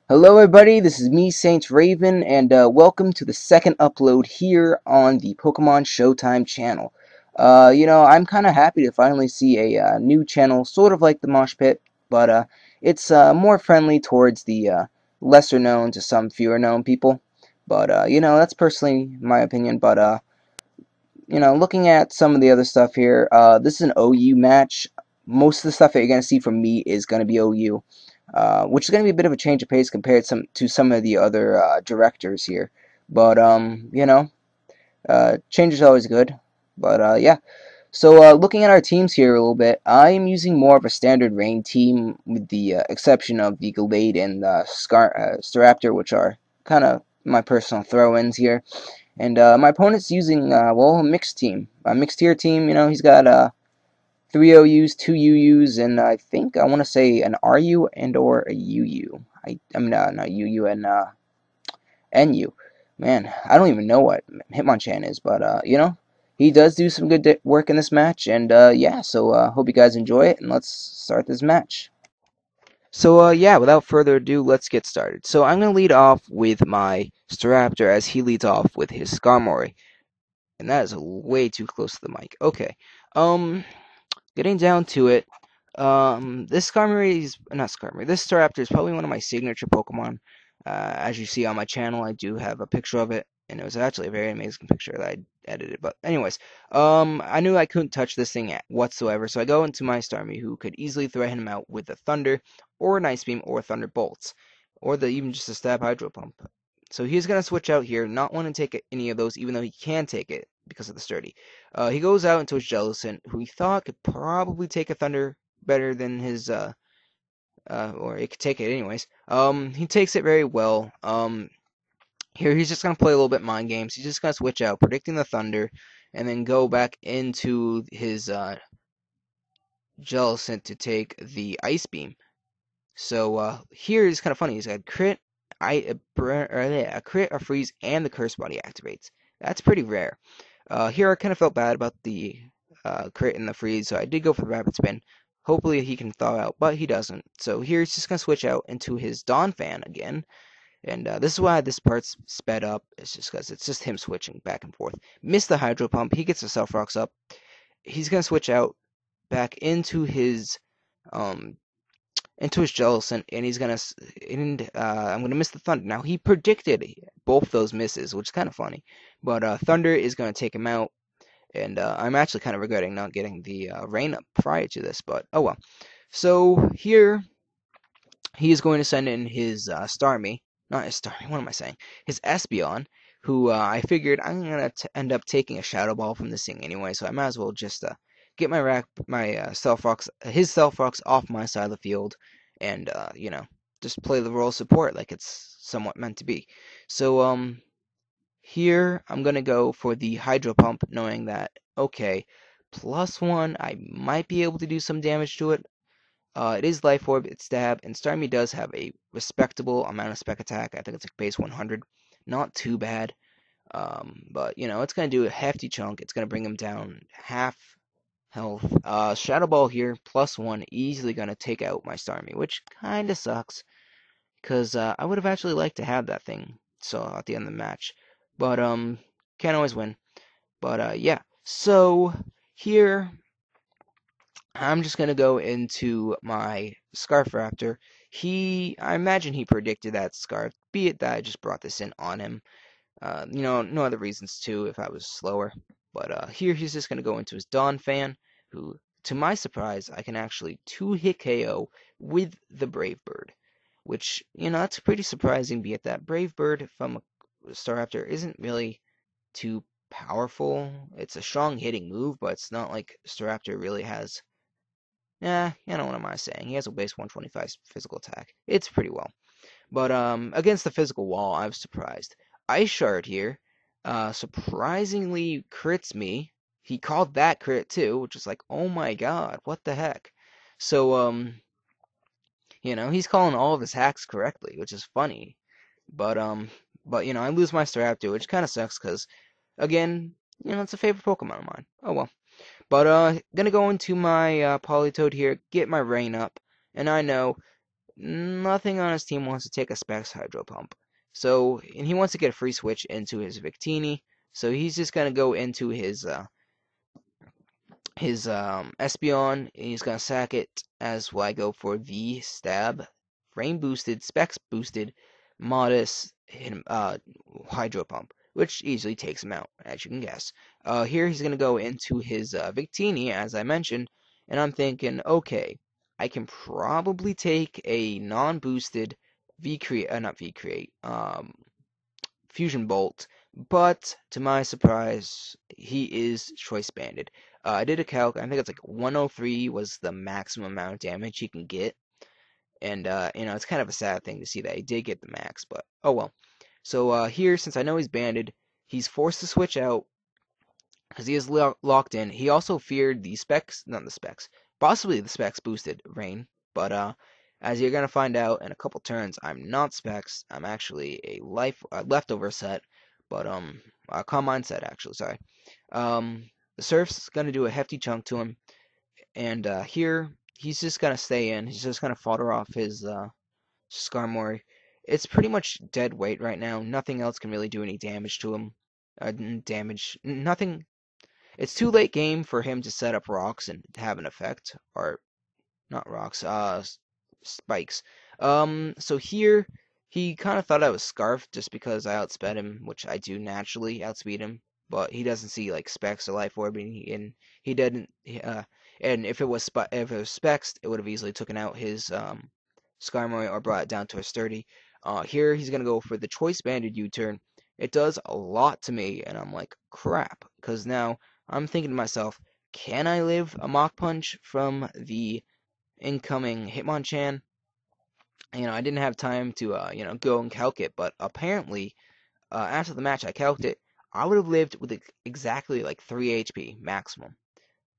Hello everybody, this is me, Saint Raven, and welcome to the second upload here on the Pokemon Showtime channel. I'm kind of happy to finally see a new channel, sort of like the Mosh Pit, but it's more friendly towards the lesser known to some fewer known people. But, that's personally my opinion, but, looking at some of the other stuff here, this is an OU match. Most of the stuff that you're going to see from me is going to be OU. Which is going to be a bit of a change of pace compared to some of the other directors here. But, change is always good. But, yeah. So, looking at our teams here a little bit, I am using more of a standard rain team with the exception of the Glade and Staraptor, which are kind of my personal throw-ins here. And my opponent's using, well, a mixed team. A mixed tier team, he's got 3 OUs, 2 UUs, and I think I want to say an RU and or a UU. I mean, not UU and NU. Man, I don't even know what Hitmonchan is, but he does do some good work in this match, and yeah, so hope you guys enjoy it, and let's start this match. So yeah, without further ado, let's get started. So I'm gonna lead off with my Staraptor as he leads off with his Skarmory, and that is way too close to the mic. Okay, um. Getting down to it, this Skarmory is not Skarmory. This Staraptor is probably one of my signature Pokemon. As you see on my channel, I do have a picture of it, and it was actually a very amazing picture that I edited. But anyways, I knew I couldn't touch this thing whatsoever, so I go into my Starmie, who could easily threaten him out with a Thunder, or an Ice Beam, or Thunderbolts, or even just a Stab Hydro Pump. So he's gonna switch out here, not want to take any of those, even though he can take it because of the sturdy. He goes out into his Jellicent, who he thought could probably take a Thunder better than his, or it could take it anyways. He takes it very well. Here he's just gonna play a little bit mind games. He's just gonna switch out, predicting the Thunder, and then go back into his Jellicent to take the Ice Beam. So here is kind of funny. He's got crit, a crit, a freeze, and the Curse Body activates. That's pretty rare. Here I kind of felt bad about the crit and the freeze, so I did go for the Rapid Spin. Hopefully he can thaw out, but he doesn't. So here he's just going to switch out into his Donphan again. And this is why this part's sped up. It's just because it's just him switching back and forth. Missed the Hydro Pump. He gets the Self Rocks up. He's going to switch out back into his Jellicent, and he's gonna I'm gonna miss the Thunder. Now he predicted both those misses, which is kind of funny, but Thunder is gonna take him out, and I'm actually kind of regretting not getting the rain up prior to this, but oh well. So here he is going to send in his Starmie, not his Starmie. What am I saying? His Espeon, who I figured I'm gonna end up taking a Shadow Ball from this thing anyway, so I might as well just get my Stealth Rocks, his Stealth Rocks off my side of the field, and just play the role of support like it's somewhat meant to be. So here I'm gonna go for the Hydro Pump, knowing that okay, +1, I might be able to do some damage to it. It is Life Orb, it's Stab, and Starmie does have a respectable amount of Spec Attack. I think it's like base 100, not too bad. But it's gonna do a hefty chunk. It's gonna bring him down half health. Shadow Ball here, +1, easily gonna take out my Starmie, which kinda sucks, because I would have actually liked to have that thing so at the end of the match. But can't always win. But yeah. So here I'm just gonna go into my Scarf Raptor. I imagine he predicted that Scarf, be it that I just brought this in on him. No other reasons too if I was slower. But here he's just gonna go into his Donphan, who, to my surprise, I can actually 2-hit KO with the Brave Bird, which that's pretty surprising. Be it that Brave Bird from a Staraptor isn't really too powerful. It's a strong hitting move, but it's not like Staraptor really has. What am I saying? He has a base 125 physical attack. It's pretty well. But against the physical wall, I was surprised. Ice Shard here, surprisingly crits me. He called that crit too, which is like, oh my god, what the heck? So he's calling all of his hacks correctly, which is funny. But I lose my Staraptor, which kind of sucks because, again, it's a favorite Pokemon of mine. Oh well. But gonna go into my Politoed here, get my rain up, and I know nothing on his team wants to take a Specs Hydro Pump. So, and he wants to get a free switch into his Victini. So he's just gonna go into his Espeon, and he's gonna sack it as well. I go for the stab, rain boosted, specs boosted, modest hydro pump, which easily takes him out, as you can guess. Here he's gonna go into his Victini, as I mentioned, and I'm thinking, okay, I can probably take a non-boosted not V create, Fusion Bolt, but to my surprise, he is Choice Banded. I did a calc. I think it's like 103 was the maximum amount of damage he can get, and it's kind of a sad thing to see that he did get the max, but oh well. So here, since I know he's banded, he's forced to switch out because he is locked in. He also feared the specs, not the specs, possibly the specs boosted rain, but as you're gonna find out in a couple turns, I'm not specs. I'm actually a leftover set, but a combine set actually. Sorry. The surf's gonna do a hefty chunk to him, and here he's just gonna stay in. He's just gonna fodder off his Skarmory. It's pretty much dead weight right now. Nothing else can really do any damage to him. Nothing. It's too late game for him to set up rocks and have an effect, or not rocks, spikes. So here he kind of thought I was Scarf just because I outsped him, which I do naturally outspeed him. But he doesn't see like specs or life orb, and he didn't. And if it was specs, it would have easily taken out his Skarmory or brought it down to a sturdy. Here he's gonna go for the choice banded U-turn. It does a lot to me, and I'm like, crap, because now I'm thinking to myself, can I live a Mach Punch from the incoming Hitmonchan? I didn't have time to go and calc it, but apparently after the match I calced it, I would have lived with exactly like 3 HP maximum.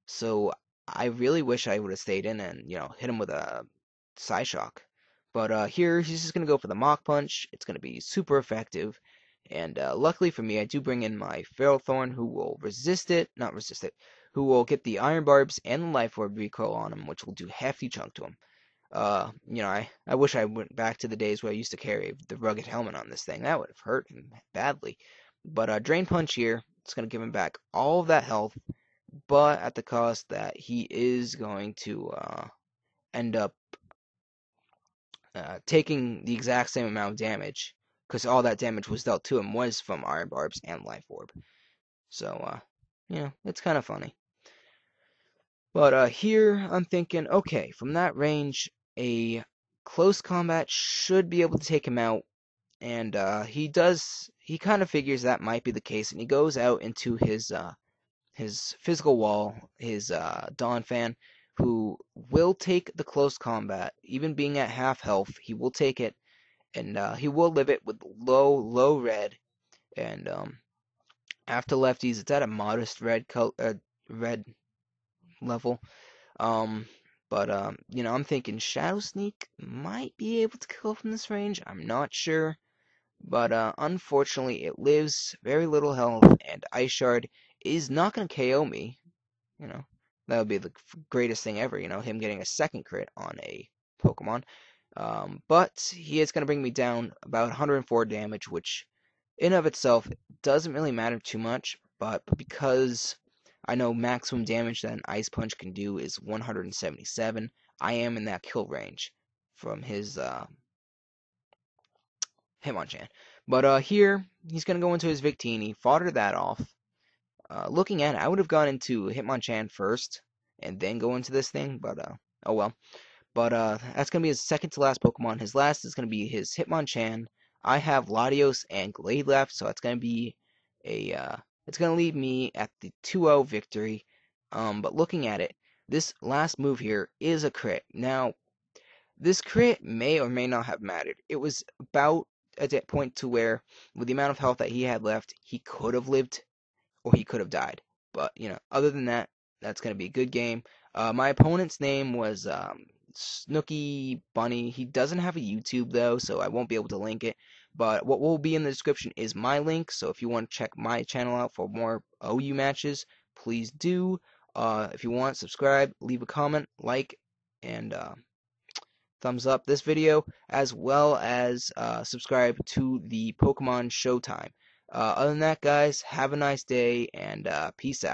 So I really wish I would have stayed in and hit him with a Psyshock. But here he's just gonna go for the Mach Punch. It's gonna be super effective. And luckily for me, I do bring in my Ferrothorn, who will not resist it, who will get the Iron Barbs and the Life Orb recoil on him, which will do hefty chunk to him. I wish I went back to the days where I used to carry the rugged helmet on this thing. That would have hurt him badly. But Drain Punch here, it's going to give him back all of that health, but at the cost that he is going to end up taking the exact same amount of damage, because all that damage was dealt to him was from Iron Barbs and Life Orb. So, it's kind of funny. But here I'm thinking, okay, from that range, a close combat should be able to take him out. And he kind of figures that might be the case, and he goes out into his physical wall, his Donphan, who will take the close combat, even being at half health. He will take it, and he will live it with low red. And after lefties, it's at a modest red level. But I'm thinking Shadow Sneak might be able to kill from this range. I'm not sure. But unfortunately, it lives very little health, and Ice Shard is not going to KO me. That would be the greatest thing ever, him getting a second crit on a Pokemon. But he is going to bring me down about 104 damage, which in of itself doesn't really matter too much, but because I know maximum damage that an Ice Punch can do is 177, I am in that kill range from his Hitmonchan. But here, he's going to go into his Victini, fodder that off. Looking at it, I would have gone into Hitmonchan first, and then go into this thing, but oh well. But that's going to be his second to last Pokemon. His last is going to be his Hitmonchan. I have Latios and Glade left, so it's going to be it's going to leave me at the 2-0 victory. But looking at it, this last move here is a crit. Now, this crit may or may not have mattered. It was about at that point to where, with the amount of health that he had left, he could have lived or he could have died. But, other than that, that's going to be a good game. My opponent's name was Snooky Bunny. He doesn't have a YouTube, though, so I won't be able to link it. But what will be in the description is my link, so if you want to check my channel out for more OU matches, please do. If you want, subscribe, leave a comment, like, and thumbs up this video, as well as subscribe to the Pokemon Showtime. Other than that, guys, have a nice day, and peace out.